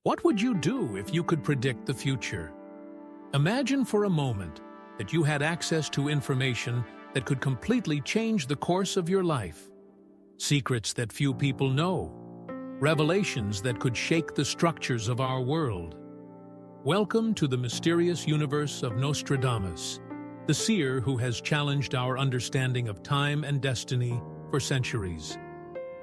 What would you do if you could predict the future? Imagine for a moment that you had access to information that could completely change the course of your life. Secrets that few people know. Revelations that could shake the structures of our world. Welcome to the mysterious universe of Nostradamus, the seer who has challenged our understanding of time and destiny for centuries.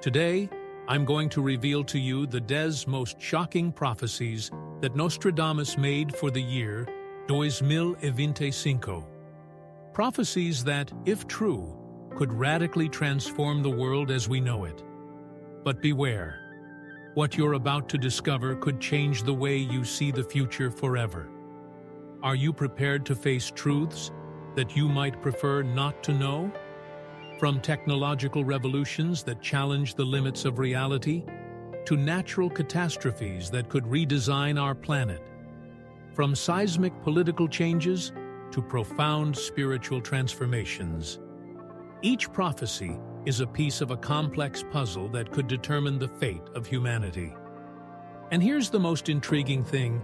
Today, I'm going to reveal to you the 10 most shocking prophecies that Nostradamus made for the year 2025. Prophecies that, if true, could radically transform the world as we know it. But beware, what you're about to discover could change the way you see the future forever. Are you prepared to face truths that you might prefer not to know? From technological revolutions that challenge the limits of reality, to natural catastrophes that could redesign our planet. From seismic political changes to profound spiritual transformations. Each prophecy is a piece of a complex puzzle that could determine the fate of humanity. And here's the most intriguing thing.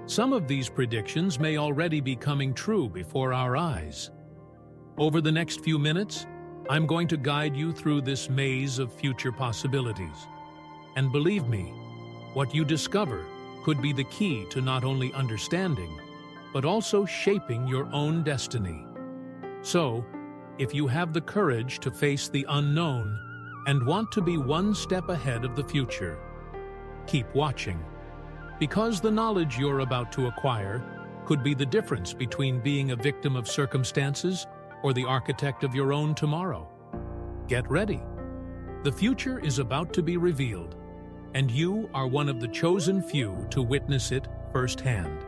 Some of these predictions may already be coming true before our eyes. Over the next few minutes, I'm going to guide you through this maze of future possibilities. And believe me, what you discover could be the key to not only understanding, but also shaping your own destiny. So, if you have the courage to face the unknown and want to be one step ahead of the future, keep watching. Because the knowledge you're about to acquire could be the difference between being a victim of circumstances or the architect of your own tomorrow. Get ready. The future is about to be revealed, and you are one of the chosen few to witness it firsthand.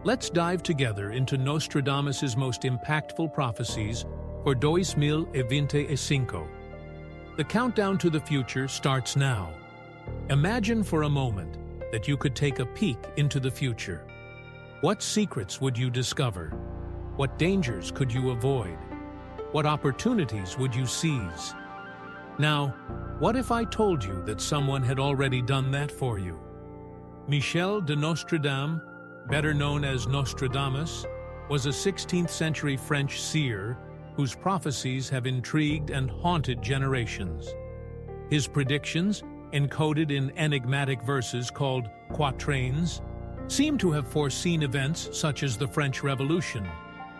Let's dive together into Nostradamus' most impactful prophecies for 2025. The countdown to the future starts now. Imagine for a moment that you could take a peek into the future. What secrets would you discover? What dangers could you avoid? What opportunities would you seize? Now, what if I told you that someone had already done that for you? Michel de Nostradamus, better known as Nostradamus, was a 16th century French seer whose prophecies have intrigued and haunted generations. His predictions, encoded in enigmatic verses called quatrains, seem to have foreseen events such as the French Revolution,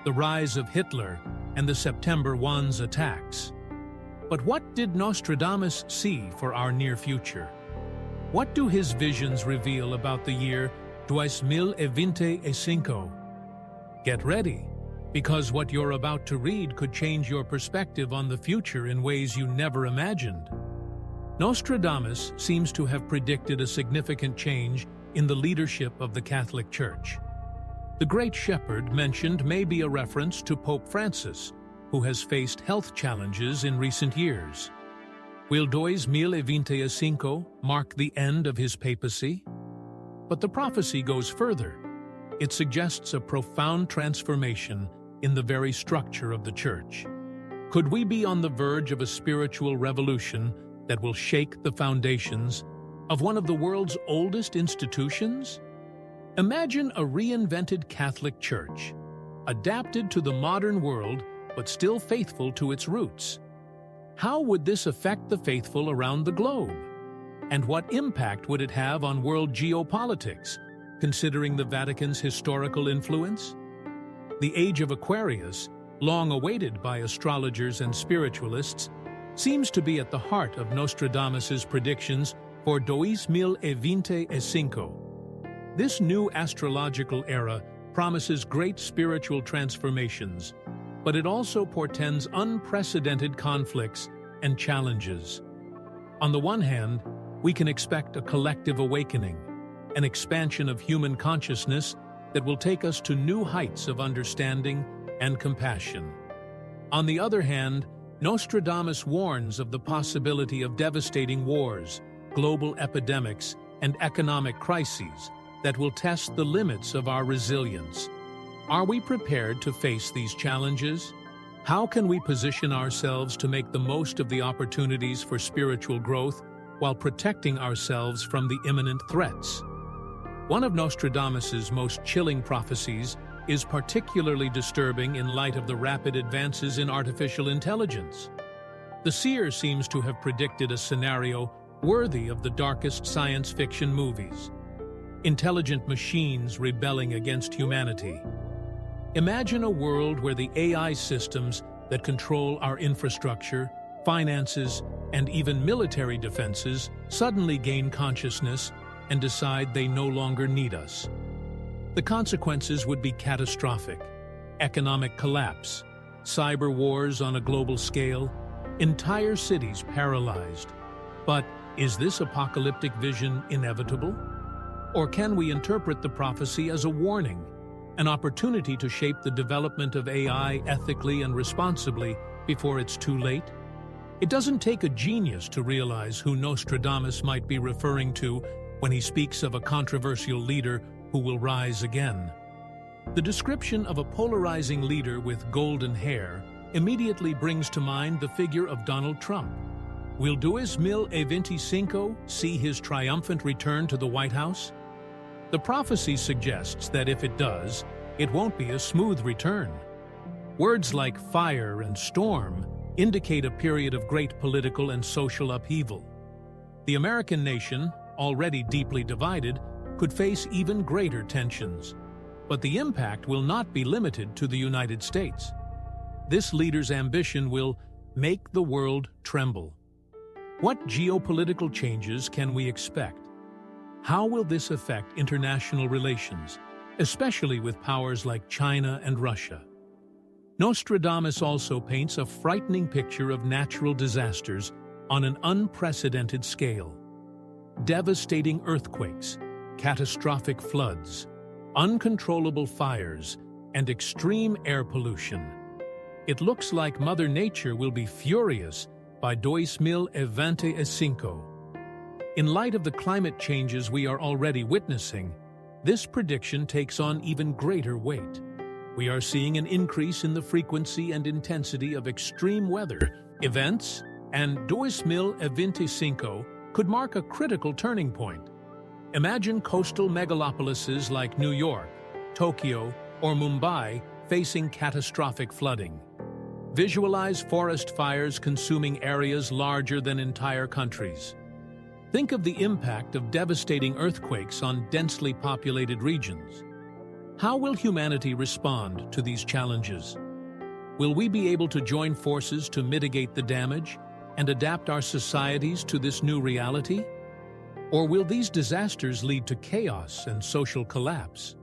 the rise of Hitler, and the September 11 attacks. But what did Nostradamus see for our near future? What do his visions reveal about the year 2025? Get ready, because what you're about to read could change your perspective on the future in ways you never imagined. Nostradamus seems to have predicted a significant change in the leadership of the Catholic Church. The Great Shepherd mentioned may be a reference to Pope Francis, who has faced health challenges in recent years. Will 2025 mark the end of his papacy? But the prophecy goes further. It suggests a profound transformation in the very structure of the Church. Could we be on the verge of a spiritual revolution that will shake the foundations of one of the world's oldest institutions? Imagine a reinvented Catholic Church, adapted to the modern world but still faithful to its roots. How would this affect the faithful around the globe? And what impact would it have on world geopolitics, considering the Vatican's historical influence? The Age of Aquarius, long awaited by astrologers and spiritualists, seems to be at the heart of Nostradamus' predictions for 2025. This new astrological era promises great spiritual transformations, but it also portends unprecedented conflicts and challenges. On the one hand, we can expect a collective awakening, an expansion of human consciousness that will take us to new heights of understanding and compassion. On the other hand, Nostradamus warns of the possibility of devastating wars, global epidemics, and economic crises that will test the limits of our resilience. Are we prepared to face these challenges? How can we position ourselves to make the most of the opportunities for spiritual growth while protecting ourselves from the imminent threats? One of Nostradamus's most chilling prophecies is particularly disturbing in light of the rapid advances in artificial intelligence. The seer seems to have predicted a scenario worthy of the darkest science fiction movies: intelligent machines rebelling against humanity. Imagine a world where the AI systems that control our infrastructure, finances, and even military defenses suddenly gain consciousness and decide they no longer need us. The consequences would be catastrophic: economic collapse, cyber wars on a global scale, entire cities paralyzed. But is this apocalyptic vision inevitable? Or can we interpret the prophecy as a warning, an opportunity to shape the development of AI ethically and responsibly before it's too late? It doesn't take a genius to realize who Nostradamus might be referring to when he speaks of a controversial leader who will rise again. The description of a polarizing leader with golden hair immediately brings to mind the figure of Donald Trump. Will 2025 see his triumphant return to the White House? The prophecy suggests that if it does, it won't be a smooth return. Words like fire and storm indicate a period of great political and social upheaval. The American nation, already deeply divided, could face even greater tensions. But the impact will not be limited to the United States. This leader's ambition will make the world tremble. What geopolitical changes can we expect? How will this affect international relations, especially with powers like China and Russia? Nostradamus also paints a frightening picture of natural disasters on an unprecedented scale. Devastating earthquakes, catastrophic floods, uncontrollable fires, and extreme air pollution. It looks like Mother Nature will be furious by 2025. In light of the climate changes we are already witnessing, this prediction takes on even greater weight. We are seeing an increase in the frequency and intensity of extreme weather events, and 2025 could mark a critical turning point. Imagine coastal megalopolises like New York, Tokyo, or Mumbai facing catastrophic flooding. Visualize forest fires consuming areas larger than entire countries. Think of the impact of devastating earthquakes on densely populated regions. How will humanity respond to these challenges? Will we be able to join forces to mitigate the damage and adapt our societies to this new reality? Or will these disasters lead to chaos and social collapse?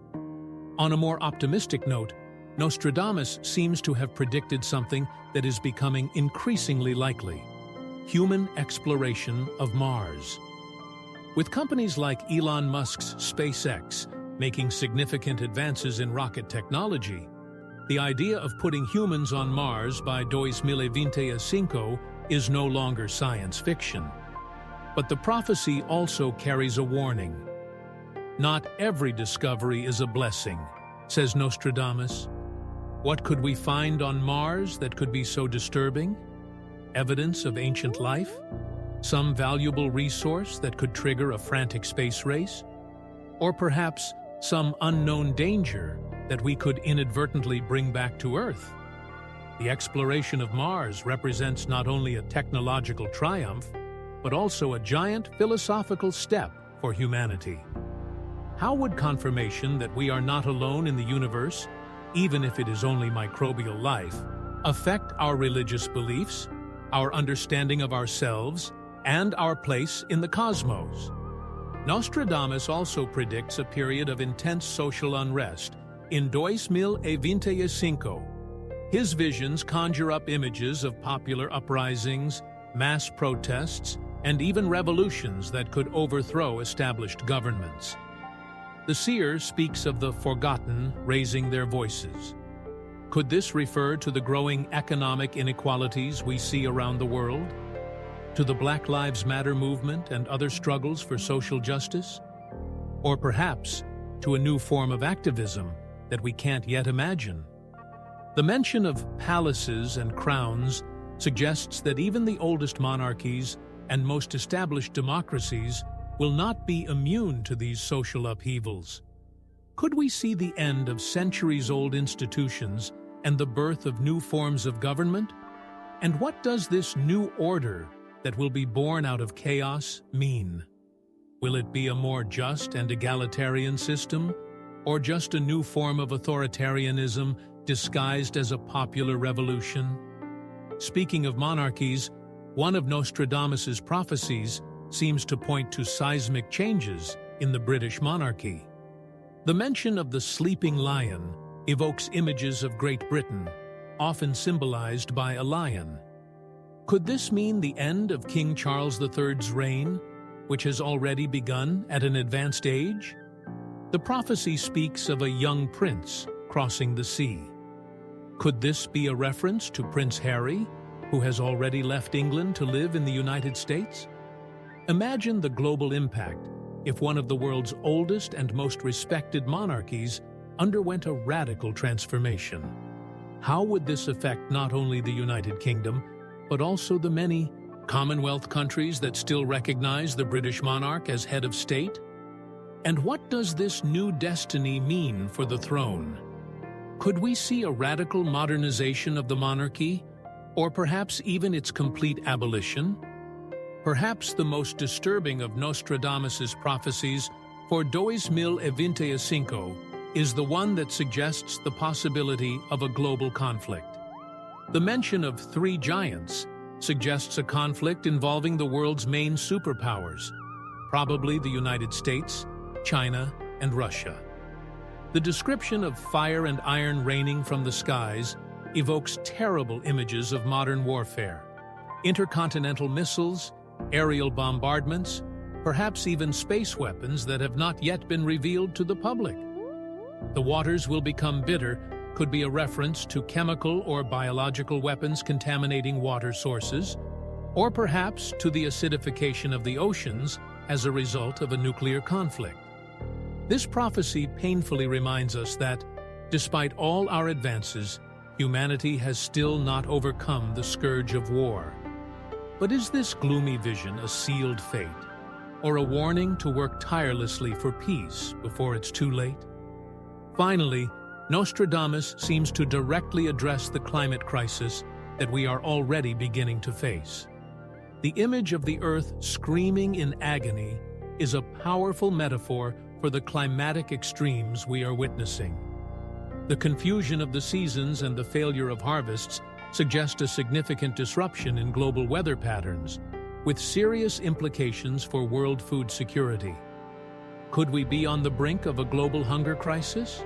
On a more optimistic note, Nostradamus seems to have predicted something that is becoming increasingly likely: human exploration of Mars. With companies like Elon Musk's SpaceX making significant advances in rocket technology, the idea of putting humans on Mars by 2025 is no longer science fiction. But the prophecy also carries a warning. Not every discovery is a blessing, says Nostradamus. What could we find on Mars that could be so disturbing? Evidence of ancient life? Some valuable resource that could trigger a frantic space race? Or perhaps some unknown danger that we could inadvertently bring back to Earth? The exploration of Mars represents not only a technological triumph, but also a giant philosophical step for humanity. How would confirmation that we are not alone in the universe, even if it is only microbial life, affect our religious beliefs, our understanding of ourselves, and our place in the cosmos? Nostradamus also predicts a period of intense social unrest in 2025. His visions conjure up images of popular uprisings, mass protests, and even revolutions that could overthrow established governments. The seer speaks of the forgotten raising their voices. Could this refer to the growing economic inequalities we see around the world? To the Black Lives Matter movement and other struggles for social justice? Or perhaps to a new form of activism that we can't yet imagine? The mention of palaces and crowns suggests that even the oldest monarchies and most established democracies will not be immune to these social upheavals. Could we see the end of centuries-old institutions and the birth of new forms of government? And what does this new order that will be born out of chaos mean? Will it be a more just and egalitarian system, or just a new form of authoritarianism disguised as a popular revolution? Speaking of monarchies, one of Nostradamus's prophecies seems to point to seismic changes in the British monarchy. The mention of the sleeping lion evokes images of Great Britain, often symbolized by a lion. Could this mean the end of King Charles III's reign, which has already begun at an advanced age? The prophecy speaks of a young prince crossing the sea. Could this be a reference to Prince Harry, who has already left England to live in the United States? Imagine the global impact if one of the world's oldest and most respected monarchies underwent a radical transformation. How would this affect not only the United Kingdom, but also the many Commonwealth countries that still recognize the British monarch as head of state? And what does this new destiny mean for the throne? Could we see a radical modernization of the monarchy, or perhaps even its complete abolition? Perhaps the most disturbing of Nostradamus's prophecies for 2025 is the one that suggests the possibility of a global conflict. The mention of three giants suggests a conflict involving the world's main superpowers, probably the United States, China, and Russia. The description of fire and iron raining from the skies evokes terrible images of modern warfare: intercontinental missiles, aerial bombardments, perhaps even space weapons that have not yet been revealed to the public. The waters will become bitter could be a reference to chemical or biological weapons contaminating water sources, or perhaps to the acidification of the oceans as a result of a nuclear conflict. This prophecy painfully reminds us that, despite all our advances, humanity has still not overcome the scourge of war. But is this gloomy vision a sealed fate, or a warning to work tirelessly for peace before it's too late? Finally, Nostradamus seems to directly address the climate crisis that we are already beginning to face. The image of the Earth screaming in agony is a powerful metaphor for the climatic extremes we are witnessing. The confusion of the seasons and the failure of harvests suggest a significant disruption in global weather patterns, with serious implications for world food security. Could we be on the brink of a global hunger crisis?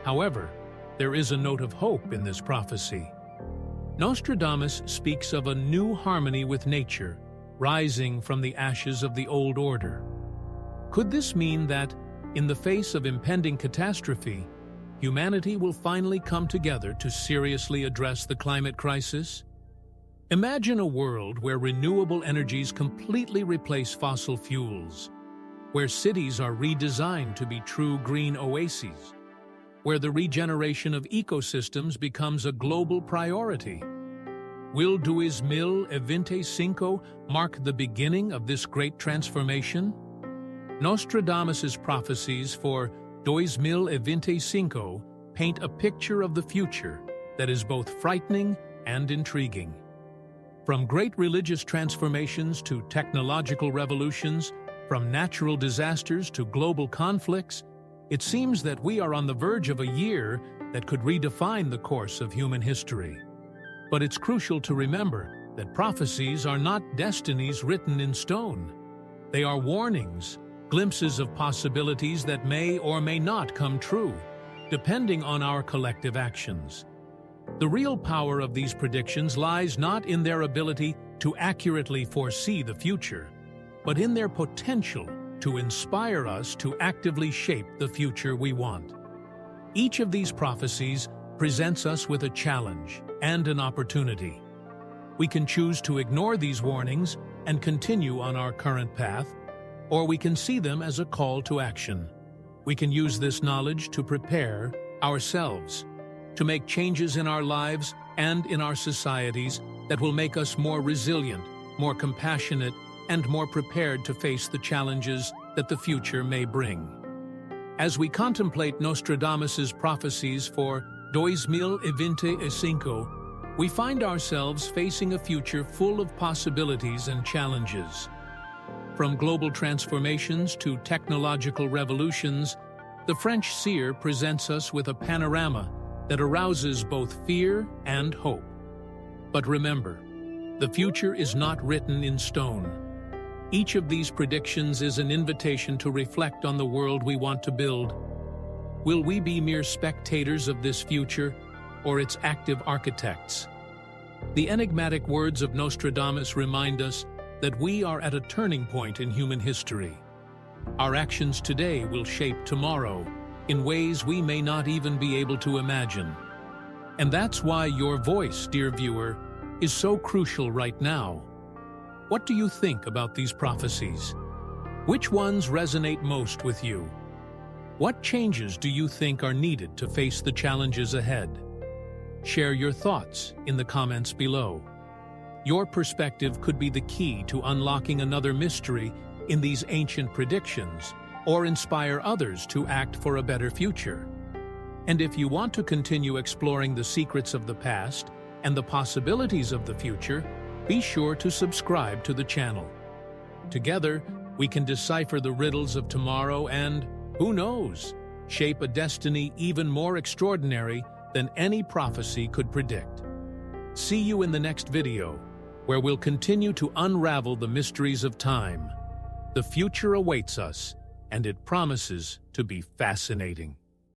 However, there is a note of hope in this prophecy. Nostradamus speaks of a new harmony with nature, rising from the ashes of the old order. Could this mean that, in the face of impending catastrophe, humanity will finally come together to seriously address the climate crisis? Imagine a world where renewable energies completely replace fossil fuels, where cities are redesigned to be true green oases, where the regeneration of ecosystems becomes a global priority. Will 2025 mark the beginning of this great transformation? Nostradamus's prophecies for 2025 paint a picture of the future that is both frightening and intriguing. From great religious transformations to technological revolutions, from natural disasters to global conflicts, it seems that we are on the verge of a year that could redefine the course of human history. But it's crucial to remember that prophecies are not destinies written in stone. They are warnings, glimpses of possibilities that may or may not come true, depending on our collective actions. The real power of these predictions lies not in their ability to accurately foresee the future, but in their potential to inspire us to actively shape the future we want. Each of these prophecies presents us with a challenge and an opportunity. We can choose to ignore these warnings and continue on our current path, or we can see them as a call to action. We can use this knowledge to prepare ourselves, to make changes in our lives and in our societies that will make us more resilient, more compassionate, and more prepared to face the challenges that the future may bring. As we contemplate Nostradamus's prophecies for 2025, we find ourselves facing a future full of possibilities and challenges. From global transformations to technological revolutions, the French seer presents us with a panorama that arouses both fear and hope. But remember, the future is not written in stone. Each of these predictions is an invitation to reflect on the world we want to build. Will we be mere spectators of this future, or its active architects? The enigmatic words of Nostradamus remind us that we are at a turning point in human history. Our actions today will shape tomorrow in ways we may not even be able to imagine. And that's why your voice, dear viewer, is so crucial right now. What do you think about these prophecies? Which ones resonate most with you? What changes do you think are needed to face the challenges ahead? Share your thoughts in the comments below. Your perspective could be the key to unlocking another mystery in these ancient predictions, or inspire others to act for a better future. And if you want to continue exploring the secrets of the past and the possibilities of the future, be sure to subscribe to the channel. Together, we can decipher the riddles of tomorrow and, who knows, shape a destiny even more extraordinary than any prophecy could predict. See you in the next video, where we'll continue to unravel the mysteries of time. The future awaits us, and it promises to be fascinating.